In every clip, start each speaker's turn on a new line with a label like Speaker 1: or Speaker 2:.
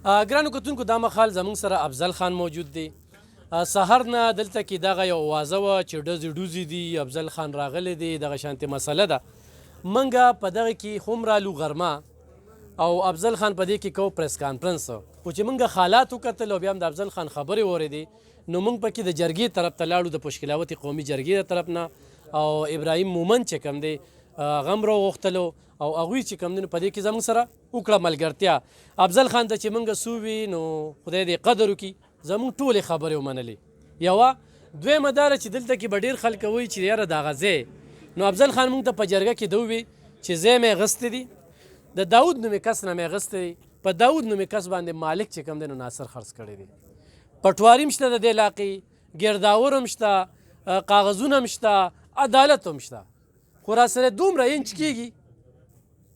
Speaker 1: ګرانو کتونکو دا مخال زموږ سره افضل خان موجود دی. سهار نه دلته کې دغه یو اوازه وه چې ډزې ډوزې دي، افضل خان راغلی دی، دغه شانتې مسله ده. موږ په دغه کې هم رالو غرمه او افضل خان په دې کې کوو پریس کانفرنس، خو چې موږ حالات وکتل او بیا هم د افضل خان خبرې واورېدې نو موږ پکې د جرګې طرف ته لاړو، د پشکلاوتې قومي جرګې د طرف نه، او ابراهیم مومند چې کوم دی هغه هم راوغوښتلو او هغوی چې کوم دی نو په دې کې زموږ سره وکړه ملګرتیا. افضل خان ته چې موږ سووي نو خدای دې قدر وکړي، زموږ ټولې خبرې ومنلې. یوه دویمه دا ده چې دلته کې به ډېر خلک وایي چې یاره دغه ځای، نو افضل خان موږ ته په جرګه کې ده ووي چې ځای مې اخیستی دی، د داود نومې کس نه مې اخیستی دی، په داود نومې کس باندې مالک چې کوم دی نو ناصر خرڅ کړی دی. پټواري هم شته د دې علاقې، ګرداور هم شته، کاغذونه هم شته، عدالت هم شته، خو راسره دومره انچ کېږي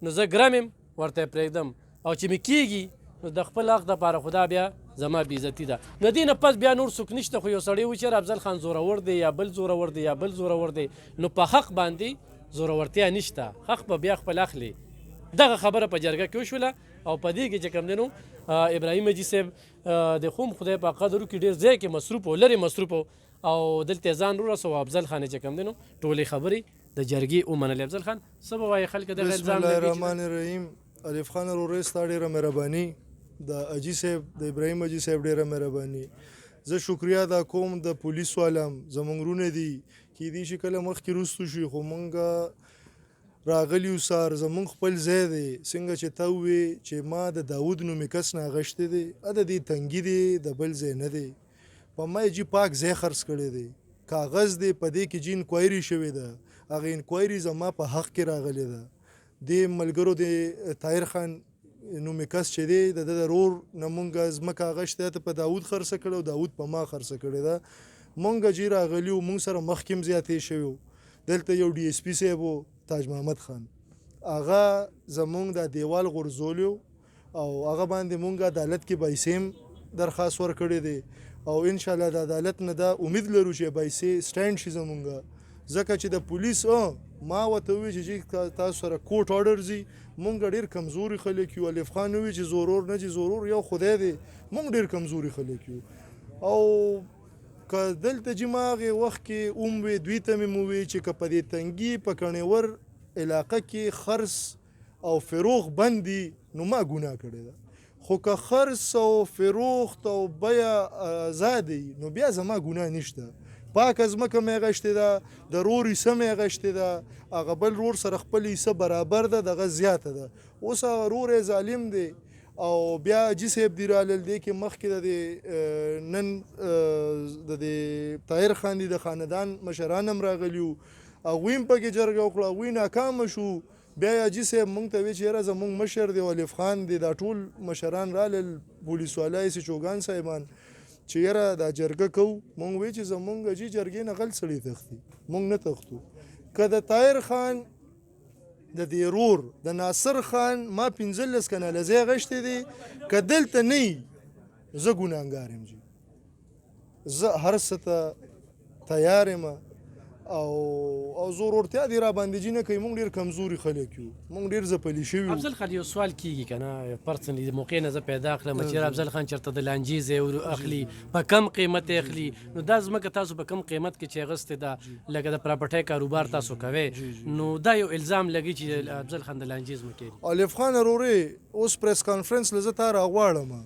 Speaker 1: نو زه ګرم یم ورته پرېږدم، او چې مې کېږي نو د خپل حق دپاره خدا بیا زما بېعزتي ده. نو دې نه پس بیا نور څوک نشته، خو یو سړی و چې افضل خان زورور دی یا بل زورور دی یا بل زورور دی، نو په حق باندې زورورتیا نشته، حق به بیا خپل اخلي. دغه خبره په جرګه کې وشوله او په دې کې چې کوم دی نو ابراهیم حاجي صاحب د خوم خدای په قدر وکړي ډېر ځای کې مصروف و، لرې مصروف و، او دلته یې ځان ورسو. افضل خان چې کوم دی نو ټولې خبرې د جرګې ومنلې. افضل خان څه به وایي خلک دغه الزام
Speaker 2: بسم الله الرحمن الرحیم. الف خان ورورې ستا ډېره مهرباني، د حاجي صاحب د ابراهیم حاجي صاحب ډېره مهرباني. زه شکریا ادا کوم د پولیس والم، زموږ رونه دي کیدای شي کله مخکې وروستو شي، خو موږ راغلی یو سار زموږ خپل ځای دی. څنګه چې ته ووې چې ما د داود نومې کس نه اخیستی دی، د دې تنګي دی، د بل ځای نه دی، په ما یې جي پاک ځای خرڅ کړی دی، کاغذ دی، په دې کې جي انکوایري شوې ده، هغه انکوایري زما په حق کې راغلی ده. دې ملګرو د طاهر خان نومې کس چې دی د ده د رور نه مونږ ځمکه اخیستې ده، په داود خرڅه کړې او داود په ما خرڅه کړې ده. مونږ جي راغلي وو، مونږ سره مخکې هم زیاتې شوي وو. دلته یو ډي اس پي صاحب و تاج محمد خان، هغه زمونږ د دیوال غورځولی او هغه باندې مونږ عدالت کې پیسې درخواست ورکړی دی، او انشاءالله د عدالت نه دا امید لرو چې پیسې سټینډ شي زمونږ. ځکه چې د پولیس ما ورته وویل چې تاسو سره کوټ آرډر ځي، مونږ ډېر کمزوري خلک یو. الف خان وویل چې زورور نه، چې زورور یو خدای دی، مونږ ډېر کمزوري خلک یو. او که دلته چې ما هغې وخت کې ووی دوی ته مې وویل چې که په دې تنګي په کڼېور علاقه کې خرڅ او فروغ بند دي نو ما ګناه کړې ده، خو که خرڅ او فروخت او بیه ازاد وي نو بیا زما ګناه نشته. پاکه ځمکه مې اخیستې ده، د رور حصه مې اخیستې ده، هغه بل رور سره خپل حصه برابر ده، دغه زیاته ده. اوس هغه رور یې ظالم دی او بیا حاجي صاحب دی رالل، دی کې مخکې د نن د دې طاهر خان دی د خاندان مشران هم راغلي وو، هغوی هم پکې جرګه وکړه، هغوی ناکامه شو. بیا یې حاجي صاحب مونږ ته وایي چې یاره زمونږ مشر دی الف خان دی، دا ټول مشران رالل، پولیس والا یې چوګان صاحبان، چې یاره دا جرګه کوو. مونږ وایي چې زمونږ حاجي جرګې نه غل سړي تښتي، مونږ نه تښتو. که د طاهر خان د دې رور د ناصر خان ما 15 کناله ځای اخیستی دی، که دلته نه وي زه ګناهګار یم جي، زه هر څه ته تیار یم او زورورتیا دې را باندې جي نه کوي. مونږ ډېر کمزوري خلک یو، مونږ ډېر ځپلي شوي یو.
Speaker 1: افضل خان یو سوال کېږي که نه پرسنلي د موقع نه زه پیدا کړم چې افضل خان چېرته د لانجې ځای اخلي، په کم قیمت یې اخلي، نو دا ځمکه تاسو په کم قیمت کې چې اخیستې ده لکه د پراپرټۍ کاروبار تاسو کوئ، نو دا یو الزام لګي چې افضل خان د لانجې ځمکې دي.
Speaker 2: الف خان ورورې اوس پریس کانفرنس له زه تا راغواړم،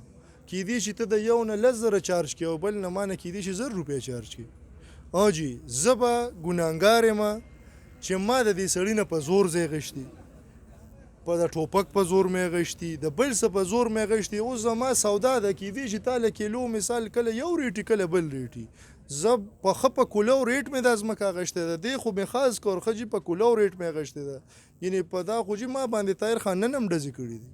Speaker 2: کیدای شي ته د یو نه 10,000 چارج کړې او بل نه ما نه کیدای شي 1,000 روپۍ چارج کړې. جی زه به ګناهګار یم چې ما د دې سړي نه په زور ځای اخیستي، په د ټوپک په زور مې اخیستي، د بل څه په زور مې اخیستي. اوس زما سودا ده، کیدای شي تا له کیلو مثال کله یو ریټي کله بل ریټي، زه په ښه په کولو ریټ مې دا ځمکه اخیستې ده، دی خو مې خاص کور ښه جي په کولو ریټ مې اخیستې ده، یعنې په دا خو جي ما باندې طاهر خان نن هم ډزې کړي دي،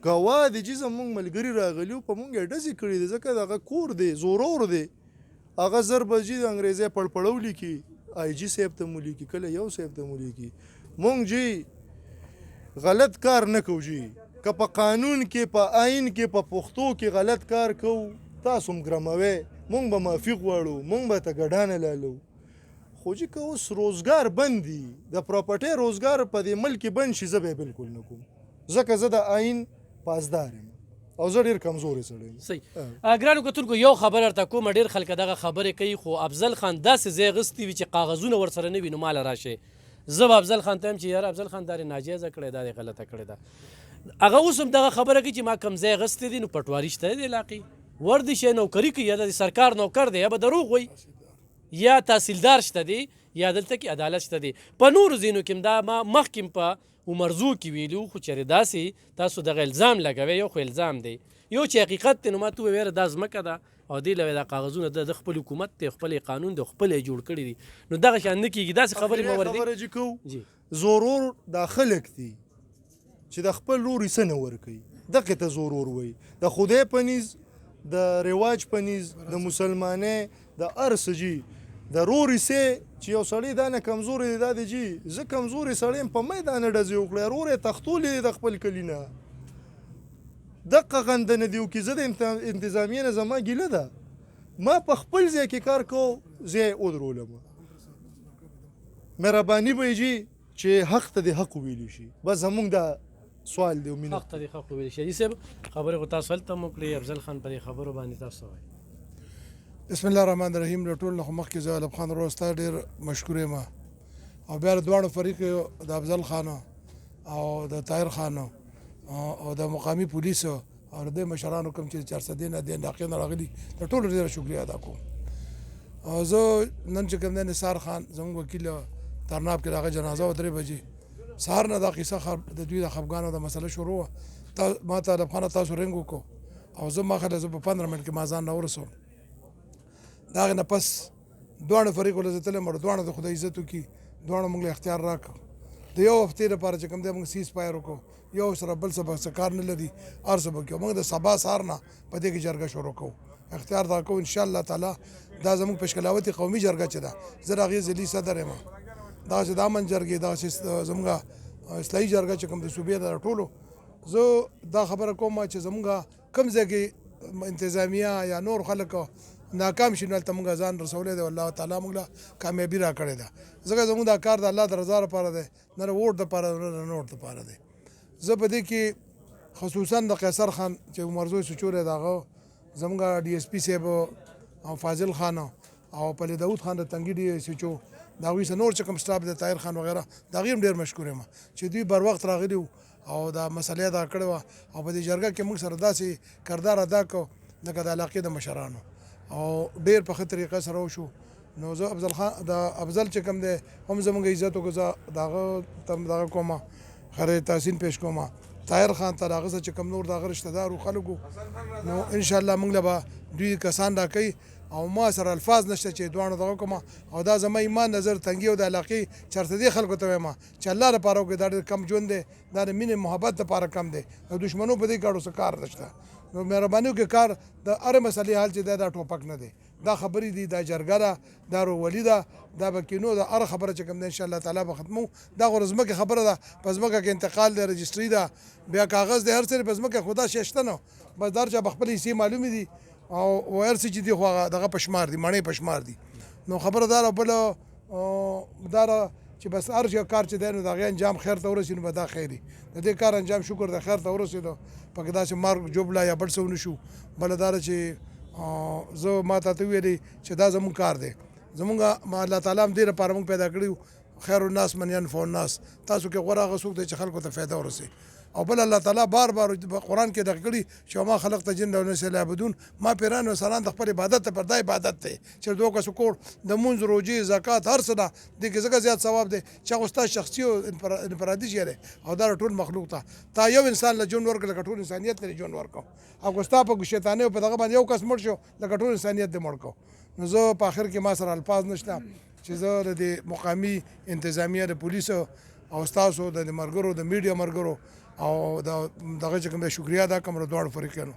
Speaker 2: ګواه دی جي زمونږ ملګري راغلي وو په مونږ یې ډزې کړي دي، ځکه دغه کور دی زورور دی، هغه 1000 بجې د انګریزي پړپړو لیکي، آی جي صاحب ته مو لیکي، کله یو صاحب ته مو لیکي. مونږ جي غلط کار نه کوو جي، که په قانون کې په آئین کې په پښتو کې غلط کار کوو تاسو هم ګرموئ، مونږ به معافي غواړو، مونږ به ته ګډانه لالو. خو چې که اوس روزګار بند دي، د پراپرټۍ روزګار په دې ملک کې بند شي، زه به یې بلکل نه کوم، ځکه زه د آئین پاسدار یم او زه ډېر کمزوری سړی یم.
Speaker 1: صحیح. ګرانو کتونکو یو خبره درته کومه، ډېر خلک دغه خبرې کوي خو افضل خان داسې ځای اغوستی وي چې کاغذونه ورسره نه وي نو ماله راشئ. زه به افضل خان ته یم چې یاره افضل خان دا یې ناجایزه کړې دا یې غلطه کړې ده. هغه اوس هم دغه خبره کوي چې ما کوم ځای اغوستی دی نو پټواري شته دی علاقې ور دي شي نوکري کوي یا د سرکار نوکر دی یا به دروغ وایي یا تحصیلدار شته دی یا دلته کې عدالت شته دی. په نورو ځینو کې دا ما مخکې په عمرزو کې ویلو خو چېرې داسې تاسو دغه الزام لګوئ یو خو الزام دی یو چې حقیقت دی نو ما ته وویل دا ځمکه ده او دې له دا کاغذونه د خپل حکومت دی خپل قانون دی خپل یې جوړ کړي دي نو دغه شان نه کېږي داسې خبرې مه ور دي.
Speaker 2: خبره چې کوو زورور دا خلک دي چې د خپل لوري څه نه ورکوي دغې ته زورور وایي. د خدای په نیز د رواج په نیز د مسلمانۍ د هر څه جي د روري سې چې یو سړی دا نه کمزوری دی دا دی جي زه کمزوری سړی یم په میدان ډزې وکړی رور یې تختولی دی د خپل کلي نه دقه غنده نه دی وکړي. زه د انتظامیې نه زما ګیله ده ما په خپل ځای کې کار کوو زه یې ودرولم. مهرباني به یې جي چې حق ته د حق وویلی شي بس زمونږ دا سوال دی.
Speaker 1: حق ته د حق وویلی شي. حاجي صاحب خبرې خو تاسو هلته هم وکړې افضل خان په دې خبرو باندې تاسو وایي.
Speaker 3: بسم الله الرحمن الرحیم. له ټول نه خو مخکې زه الب خان ورور ستا ډېر مشکور یم او بیا د دواړو فریق د افضل خان او د طاهر خان او د مقامي پولیسو او د مشرانو کوم چې 400 نه د علاقې نه راغلي د ټولو ډېره شکریه ادا کوم. او زه نن چې کوم دی نثار خان زموږ وکیل ترناب کې د هغه جنازه و 3 بجې سهار نه دا قصه د دوی د خفګانو د مسله شروع وه. ما ته الب خان تاسو رنګ وکړو او زه ما خله زه په 15 منټ کې ما ځان نه ورسوم. د هغې نه پس دواړو فریقو له زه تلم او دواړو د خدای عزت وکړي دواړو موږ له اختیار راکړه د یو هفتې لپاره چې کوم دی موږ سیز پایر وکړو یو سره بل څه به څه کار نه لري هر څه به کوو. موږ د سبا سهار نه په دې کې جرګه شروع کوو اختیار دا کوو انشاءالله تعالی. دا زموږ پشکلاوتي قومي جرګه چې ده زه د هغې ذلي صدر یم دغسې د امن جرګې دغسې زموږ اصلاحي جرګه چې کوم د صوبې ده د ټولو زه دا خبره کوم چې زموږ کوم ځای کې انتظامیه یا نور خلک ناکام شي نو هلته موږ ځان رسولی دی الله تعالی موږ له کامیابي را کړې ده. ځکه زموږ دا کار د الله د رضا لپاره دی نه د ووټ دپاره نه نوټ دپاره دی. زه په دې کې خصوصا د قیصر خان چې عمرزوی سچور دی د هغه زموږ ډي اس پي صاحب او فاضل خان او پلی داود خان د تنګي ډي اس ایچ او د هغوی سره نور چې کوم سټاف دی طاهر خان وغیره د هغې هم ډېر مشکور یم چې دوی بر وخت راغلي وو او دا مسله ادا کړې وه او په دې جرګه کې موږ سره داسې کردار ادا کړو لکه د علاقې د مشرانو او ډېر په ښه طریقه سره وشو. نو زه افضل خان د افضل چې کوم دی هم زموږ عزت وکړو زه د هغه ته دغه کومه خیر تحسین پیش کوم. طاهر خان ته د هغه څه چې کوم نور د هغه رشته دارو خلکو نو انشاءالله موږ له به دوی کسان راکوي او ما سره الفاظ نشته چې دواړو دغه کوم او دا زما ایمان نظر تنګي او د علاقې چېرته دې خلکو ته وایم چې الله لپاره وکړي دا ډېر کم ژوند دی دا د مینې محبت لپاره کم دی او دښمنو په دې ګاډو څه کار نشته. نو مهرباني وکړئ کار د هرې مسلې حل چې دا ټوپک نه دی دا خبرې دي دا جرګه ده دا روولي ده دا به کینو ده هره خبره چې کوم دی انشاءالله تعالی به ختمو. دا خو ځمکې خبره ده په ځمکه کې انتقال دی رجسټري ده بیا کاغذ دی هر څه په ځمکه خو دا شی شته نه بس دا هر چا به خپلې حصې معلومې دي او هر څه چې دي خو هغه دغه په شمار دي مڼې په شمار دي. نو خبره دا ده بله دا ده چې بس هر یو کار چې دی نو د هغې انجام خیر ته ورسي نو به دا خیر وي د دې کار انجام شکر د خیر ته ورسېدو پکې داسې مارګ جوبله یا بل څه ونه شو. بله دا ده چې زه ما ته ویلې چې دا زموږ کار دی زموږ الله تعالی هم دې لپاره موږ پیدا کړي خیر الناس من ینفع الناس تاسو کې غوره هغه څوک دی چې خلکو ته فایده ورسوي. او بل الله تعالی بار بار قرآن کې دغه کړي چې ما خلق ته جن والانس الا یعبدون ما پیران و انسانان د خپل عبادت ته پر دا عبادت دی چې دوه کسو کور د مونځ روژې زکات هر څه ده دې کې ځکه زیات ثواب دی چې هغه ستا شخصي او انفرادي شی دی او دا ټول مخلوق ته تا یو انسان له ژوند ورکړه لکه ټول انسانیت له ژوند ورکړو او ستا په شیطانۍ او په دغه باندې یو کس مړ شو لکه ټول انسانیت دې مړ کړو. نو زه په آخر کې ما سره الفاظ نشته چې زه د مقامي انتظامیه د پولیسو او ستاسو د ملګرو د میډیا ملګرو او دغه چې کوم شکریا ادا کوم دواړو فریقونو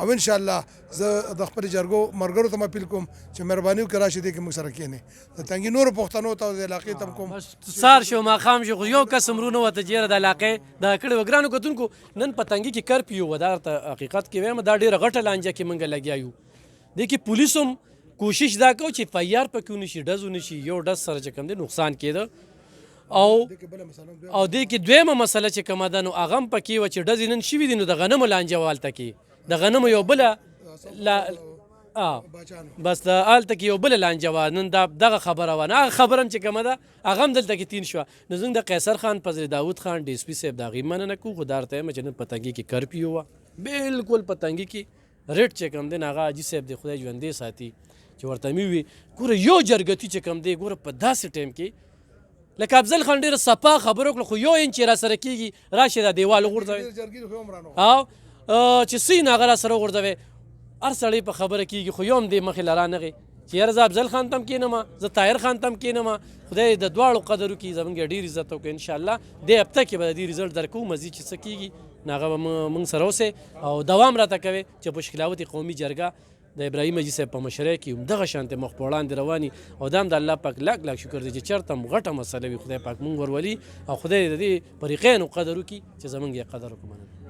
Speaker 3: او ان شاء الله زه د خپل جرګو مرګرو ته اپیل کوم چې مهرباني وکړئ راشي دې کې موږ سره کېنئ د تنګي نور پښتنو ته د علاقې تم کوم
Speaker 1: سار شو ماښام شو یو کس مرونه وته جره د علاقې د کړي وګرانو کتونکو نن په تنګي کې کرفیو ودا حقیقت کې وایم دا ډیره غټه لانجه کې منګه لګیایو د کې پولیسوم کوشش دا کو چې فایار پکې نشي ډزو نشي یو ډز سره چې کوم دي نقصان کېده او دې کې دویمه مسله چې کومه ده نو هغه هم پکې وه چې ډزې نن شوي دي نو د غنمو لانجه والته کې د غنمو یو بله
Speaker 3: باچانو
Speaker 1: بس د هلته کې یو بله لانجه وه نن دغه خبره وه نه هغه خبره هم چې کومه ده هغه هم دلته کې تین شوه نو زموږ د قیصر خان فضل داود خان ډي اس پي صاحب د هغې مننه کوو خو دا ورته وایم چې نن په تنګي کې کرفیو وه بلکل په تنګي کې ریټ چې کوم دی نو هغه حاجي صاحب دی خدای ژوندی ساتي چې ورته مې وي ګوره یو جرګتي چې کوم دی ګوره په داسې ټایم کې لکه افضل خان ډېره صفا خبره وکړه خو یو انچ یې را سره کېږي راشي دا دیوال وغورځوئ او چې سی نه هغه را سره وغورځوئ هر سړی په خبره کېږي خو یو هم دې مخې له رانغی چې یاره زه افضل خان ته هم کښېنم زه طاهر خان ته هم کښېنم خدای د دواړو قدر وکړي زموږ ډېر عزت وکړي انشاءالله دې هفته کې به د دې رزلټ درکوو مزید چې څه کېږي نو هغه به موږ سره اوسئ او دوام راته کوئ چې په شکلاوت قومي جرګه د ابراهیم حاجي صاحب په مشرۍ کې همدغه شانتې مخ په وړاندې رواني او دا هم د الله پاک لاک لاک شکر دی چې چېرته هم غټه مسله وي خدای پاک موږ ورولي او خدای د دې فریقینو قدر وکړي چې زموږ یې قدر وکړو.